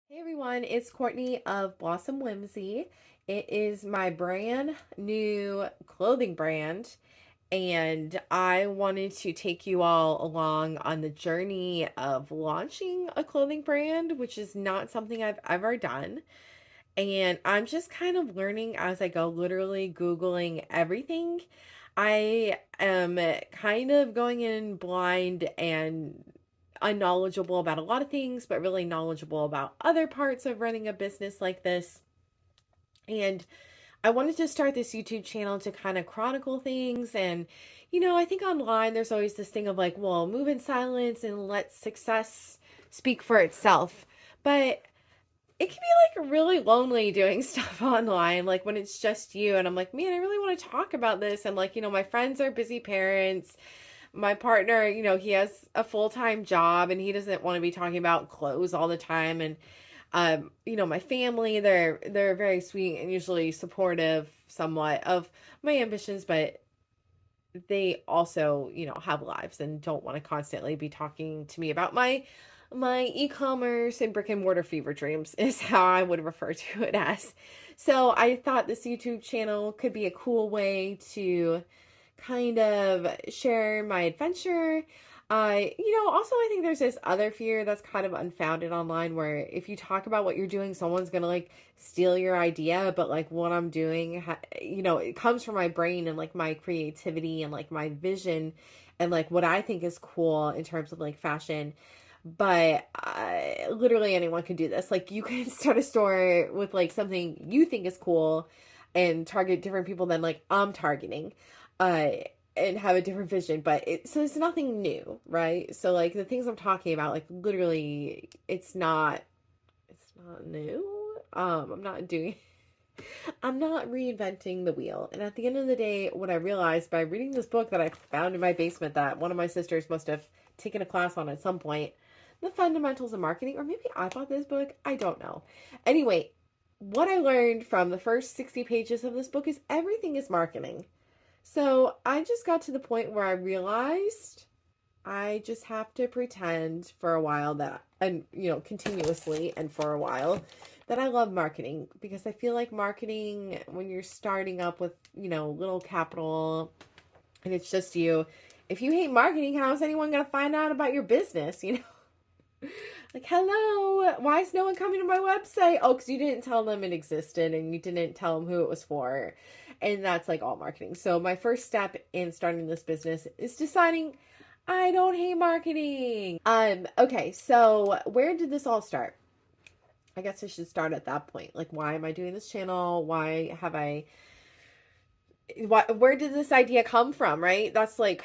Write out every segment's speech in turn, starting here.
Hey everyone, it's Courtney of Blossom Whimsy. It is my brand new clothing brand, and I wanted to take you all along on the journey of launching a clothing brand, which is not something I've ever done. And I'm just kind of learning as I go, literally Googling everything. I am kind of going in blind and unknowledgeable about a lot of things, but really knowledgeable about other parts of running a business like this. And I wanted to start this YouTube channel to kind of chronicle things. And, I think online there's always this thing of like, well, move in silence and let success speak for itself. But it can be like really lonely doing stuff online, like when it's just you. And I'm like, man, I really want to talk about this. And like, my friends are busy parents. My partner, he has a full-time job and he doesn't want to be talking about clothes all the time. And my family, they're very sweet and usually supportive somewhat of my ambitions, but they also, have lives and don't want to constantly be talking to me about my e-commerce and brick and mortar fever dreams is how I would refer to it as. So I thought this YouTube channel could be a cool way to kind of share my adventure. Also, I think there's this other fear that's kind of unfounded online where if you talk about what you're doing, someone's gonna like steal your idea. But like what I'm doing, it comes from my brain and like my creativity and like my vision and like what I think is cool in terms of like fashion. But literally anyone can do this. Like you can start a store with like something you think is cool and target different people than like I'm targeting. Uh and have a different vision, but it's nothing new, right? So like the things I'm talking about, like literally it's not new. I'm not reinventing the wheel. And at the end of the day, what I realized by reading this book that I found in my basement that one of my sisters must have taken a class on at some point, The Fundamentals of Marketing, or maybe I bought this book, I don't know. Anyway, what I learned from the first 60 pages of this book is everything is marketing. So I just got to the point where I realized I just have to pretend for a while that, and continuously and for a while, that I love marketing because I feel like marketing, when you're starting up with, little capital and it's just you, if you hate marketing, how is anyone going to find out about your business? Like, hello, why is no one coming to my website? Oh, because you didn't tell them it existed and you didn't tell them who it was for. And that's like all marketing. So, my first step in starting this business is deciding I don't hate marketing. Okay, so where did this all start? I guess I should start at that point. Like, why am I doing this channel? Where did this idea come from, right? That's like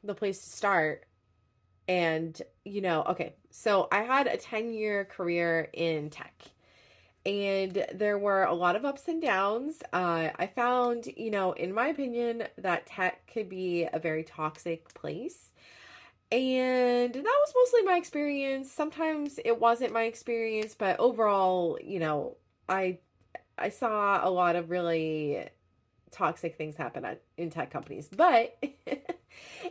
the place to start. And, okay, so I had a 10-year career in tech, and there were a lot of ups and downs. I found, in my opinion, that tech could be a very toxic place. And that was mostly my experience. Sometimes it wasn't my experience, but overall, I I saw a lot of really toxic things happen in tech companies. But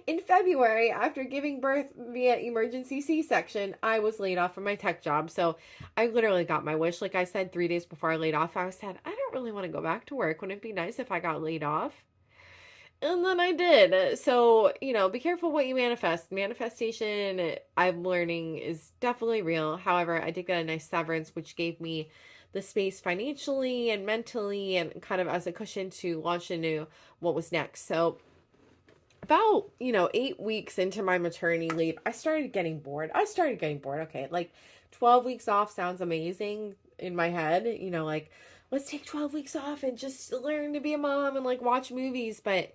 in February, after giving birth via emergency C-section, I was laid off from my tech job. So I literally got my wish. Like I said, 3 days before I laid off, I said, I don't really want to go back to work. Wouldn't it be nice if I got laid off? And then I did. So, be careful what you manifest. Manifestation, I'm learning, is definitely real. However, I did get a nice severance, which gave me the space financially and mentally and kind of as a cushion to launch into what was next. So, about, 8 weeks into my maternity leave, I started getting bored. Okay, like 12 weeks off sounds amazing in my head, like let's take 12 weeks off and just learn to be a mom and like watch movies. But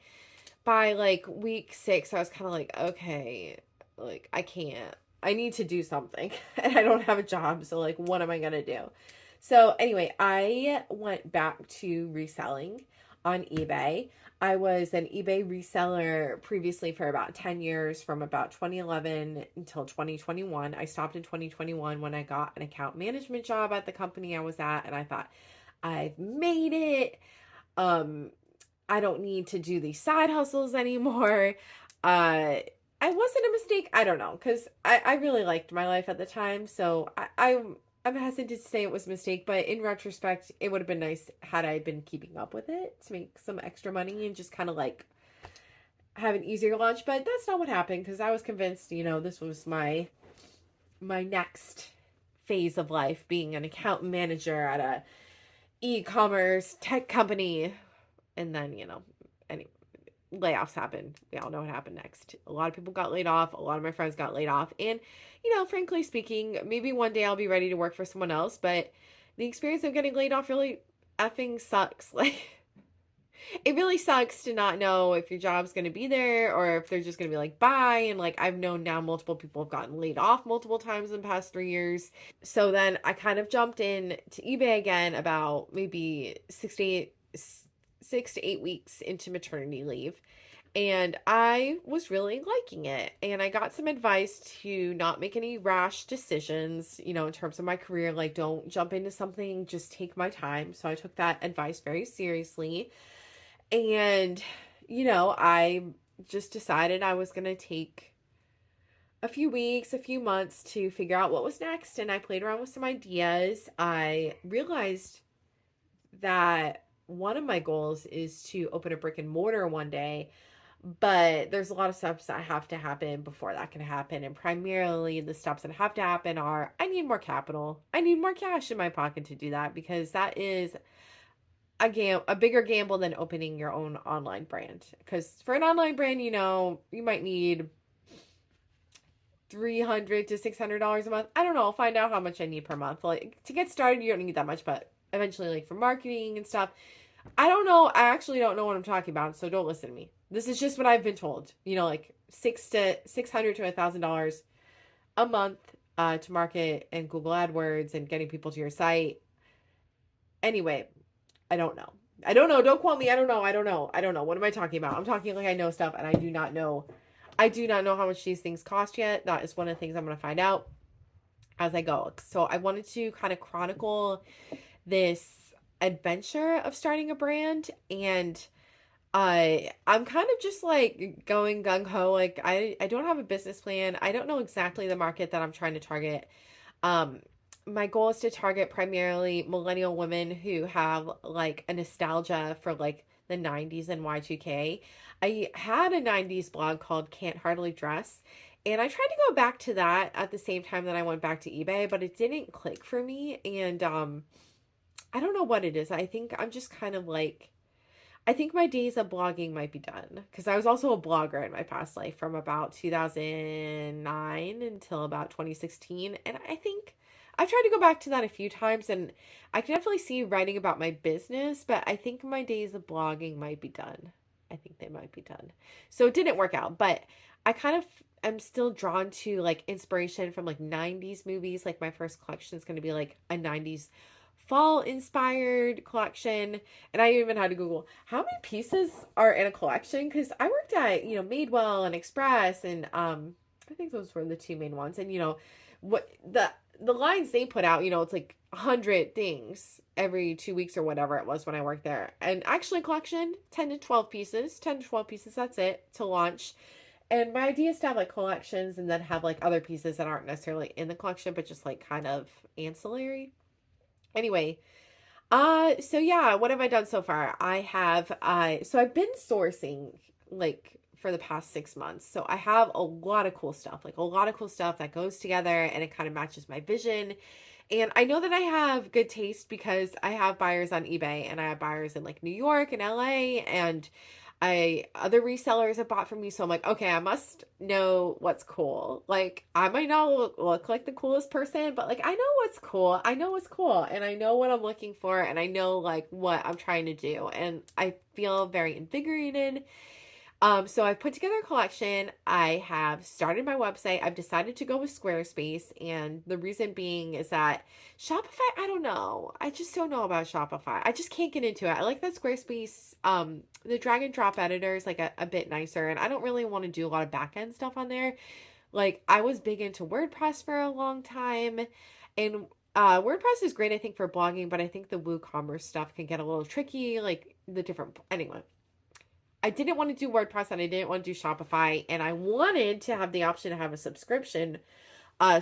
by like week 6, I was kind of like, okay, like I can't. I need to do something. And I don't have a job, so like what am I going to do? So anyway, I went back to reselling on eBay. I was an eBay reseller previously for about 10 years from about 2011 until 2021. I stopped in 2021 when I got an account management job at the company I was at, and I thought, I've made it. Um I don't need to do these side hustles anymore. I wasn't a mistake. I don't know, because I really liked my life at the time. So I I'm hesitant to say it was a mistake, but in retrospect, it would have been nice had I been keeping up with it to make some extra money and just kind of like have an easier launch. But that's not what happened because I was convinced, this was my next phase of life, being an account manager at a e-commerce tech company. And then, any layoffs happened. We all know what happened next. A lot of people got laid off. A lot of my friends got laid off. And, frankly speaking, maybe one day I'll be ready to work for someone else, but the experience of getting laid off really effing sucks. Like, it really sucks to not know if your job's going to be there or if they're just going to be like, bye. And like, I've known now multiple people have gotten laid off multiple times in the past 3 years. So then I kind of jumped in to eBay again about maybe 6 to 8 weeks into maternity leave. And I was really liking it. And I got some advice to not make any rash decisions, in terms of my career. Like, don't jump into something, just take my time. So I took that advice very seriously. And, I just decided I was going to take a few weeks, a few months to figure out what was next. And I played around with some ideas. I realized that one of my goals is to open a brick and mortar one day, but there's a lot of steps that have to happen before that can happen. And primarily the steps that have to happen are I need more capital. I need more cash in my pocket to do that because that is a bigger gamble than opening your own online brand. Because for an online brand, you might need $300 to $600 a month. I don't know. I'll find out how much I need per month. Like, to get started, you don't need that much, but eventually, like, for marketing and stuff, I don't know. I actually don't know what I'm talking about, so don't listen to me. This is just what I've been told. Like $600 to $1,000 a month to market and Google AdWords and getting people to your site. Anyway, I don't know. I don't know. Don't quote me. I don't know. I don't know. I don't know. What am I talking about? I'm talking like I know stuff, and I do not know. I do not know how much these things cost yet. That is one of the things I'm going to find out as I go. So I wanted to kind of chronicle this adventure of starting a brand, and I'm kind of just like going gung-ho. Like, I don't have a business plan. I don't know exactly the market that I'm trying to target. My goal is to target primarily millennial women who have like a nostalgia for like the 90s and Y2K. I had a 90s blog called Can't Hardly Dress, and I tried to go back to that at the same time that I went back to eBay, but it didn't click for me. And I don't know what it is. I think I'm just kind of like, I think my days of blogging might be done because I was also a blogger in my past life from about 2009 until about 2016. And I think I've tried to go back to that a few times, and I can definitely see writing about my business, but I think my days of blogging might be done. I think they might be done. So it didn't work out, but I kind of am still drawn to like inspiration from like 90s movies. Like, my first collection is going to be like a 90s fall inspired collection. And I even had to Google how many pieces are in a collection because I worked at, Madewell and Express, and I think those were the two main ones. And what the lines they put out, it's like 100 things every 2 weeks or whatever it was when I worked there. And actually, collection 10 to 12 pieces, that's it to launch. And my idea is to have like collections and then have like other pieces that aren't necessarily in the collection but just like kind of ancillary. Anyway, so yeah, what have I done so far? I have, so I've been sourcing like for the past 6 months. So I have a lot of cool stuff, like a lot of cool stuff that goes together and it kind of matches my vision. And I know that I have good taste because I have buyers on eBay and I have buyers in like New York and LA, and other resellers have bought from me. So I'm like, okay, I must know what's cool. Like, I might not look like the coolest person, but like, I know what's cool. I know what's cool, and I know what I'm looking for, and I know like what I'm trying to do. And I feel very invigorated. So I put together a collection. I have started my website. I've decided to go with Squarespace, and the reason being is that Shopify, I don't know. I just don't know about Shopify. I just can't get into it. I like that Squarespace, the drag and drop editor is like a bit nicer, and I don't really want to do a lot of back end stuff on there. Like, I was big into WordPress for a long time, and WordPress is great, I think, for blogging, but I think the WooCommerce stuff can get a little tricky, like the different, anyway. I didn't want to do WordPress and I didn't want to do Shopify, and I wanted to have the option to have a subscription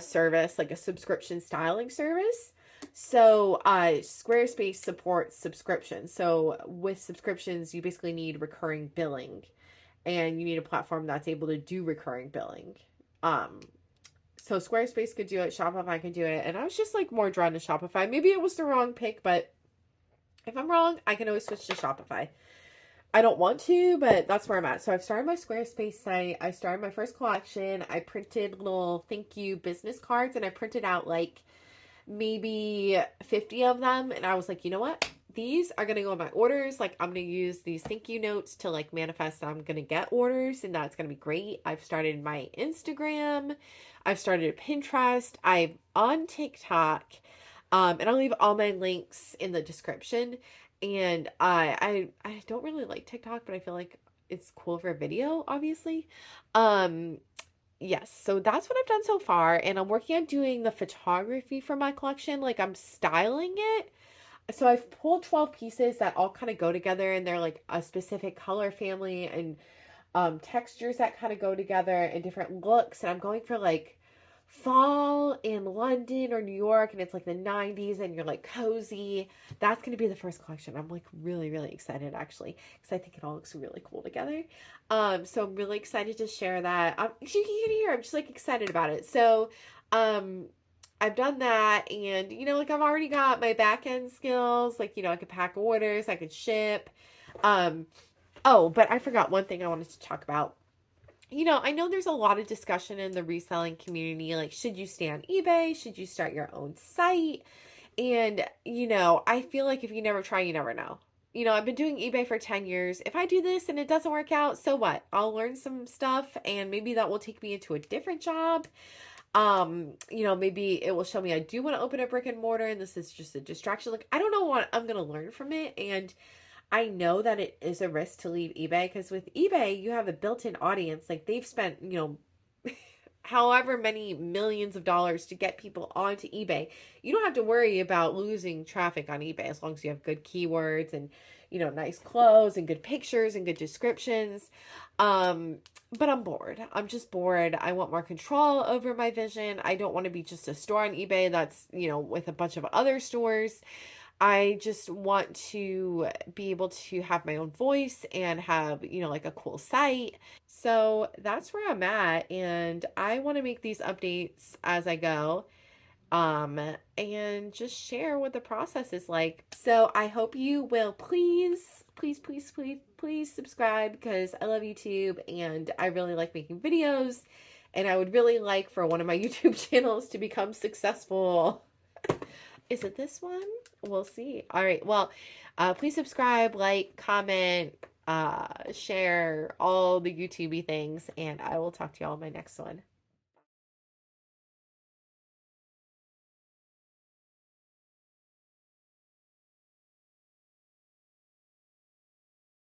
service, like a subscription styling service. So, Squarespace supports subscriptions. So, with subscriptions, you basically need recurring billing, and you need a platform that's able to do recurring billing. Um, so Squarespace could do it, Shopify could do it, and I was just like more drawn to Shopify. Maybe it was the wrong pick, but if I'm wrong, I can always switch to Shopify. I don't want to, but that's where I'm at. So I've started my Squarespace site. I started my first collection. I printed little thank you business cards, and I printed out like maybe 50 of them. And I was like, you know what? These are going to go in my orders. Like, I'm going to use these thank you notes to like manifest that I'm going to get orders, and that's going to be great. I've started my Instagram. I've started a Pinterest. I'm on TikTok. And I'll leave all my links in the description. And I don't really like TikTok, but I feel like it's cool for video, obviously. Um, yes, so that's what I've done so far, and I'm working on doing the photography for my collection. Like, I'm styling it. So I've pulled 12 pieces that all kind of go together, and they're like a specific color family and textures that kind of go together and different looks. And I'm going for like fall in London or New York, and it's like the 90s, and you're like cozy. That's going to be the first collection. I'm like really, really excited actually, because I think it all looks really cool together. So I'm really excited to share that. You can hear I'm just like excited about it. So, um, I've done that, and like I've already got my back end skills. Like, I could pack orders, I could ship. Um, Oh, but I forgot one thing I wanted to talk about. I know there's a lot of discussion in the reselling community. Like, should you stay on eBay? Should you start your own site? And, I feel like if you never try, you never know. I've been doing eBay for 10 years. If I do this and it doesn't work out, so what? I'll learn some stuff, and maybe that will take me into a different job. Maybe it will show me I do want to open a brick and mortar, and this is just a distraction. Like, I don't know what I'm going to learn from it. And I know that it is a risk to leave eBay, because with eBay, you have a built-in audience. Like, they've spent, however many millions of dollars to get people onto eBay. You don't have to worry about losing traffic on eBay as long as you have good keywords and, nice clothes and good pictures and good descriptions. Um, but I'm bored. I'm just bored. I want more control over my vision. I don't want to be just a store on eBay that's, with a bunch of other stores. I just want to be able to have my own voice and have, like a cool site. So that's where I'm at. And I want to make these updates as I go, and just share what the process is like. So I hope you will please subscribe, because I love YouTube and I really like making videos. And I would really like for one of my YouTube channels to become successful. Is it this one? We'll see. All right. Well, please subscribe, like, comment, share all the YouTubey things, and I will talk to y'all in my next one.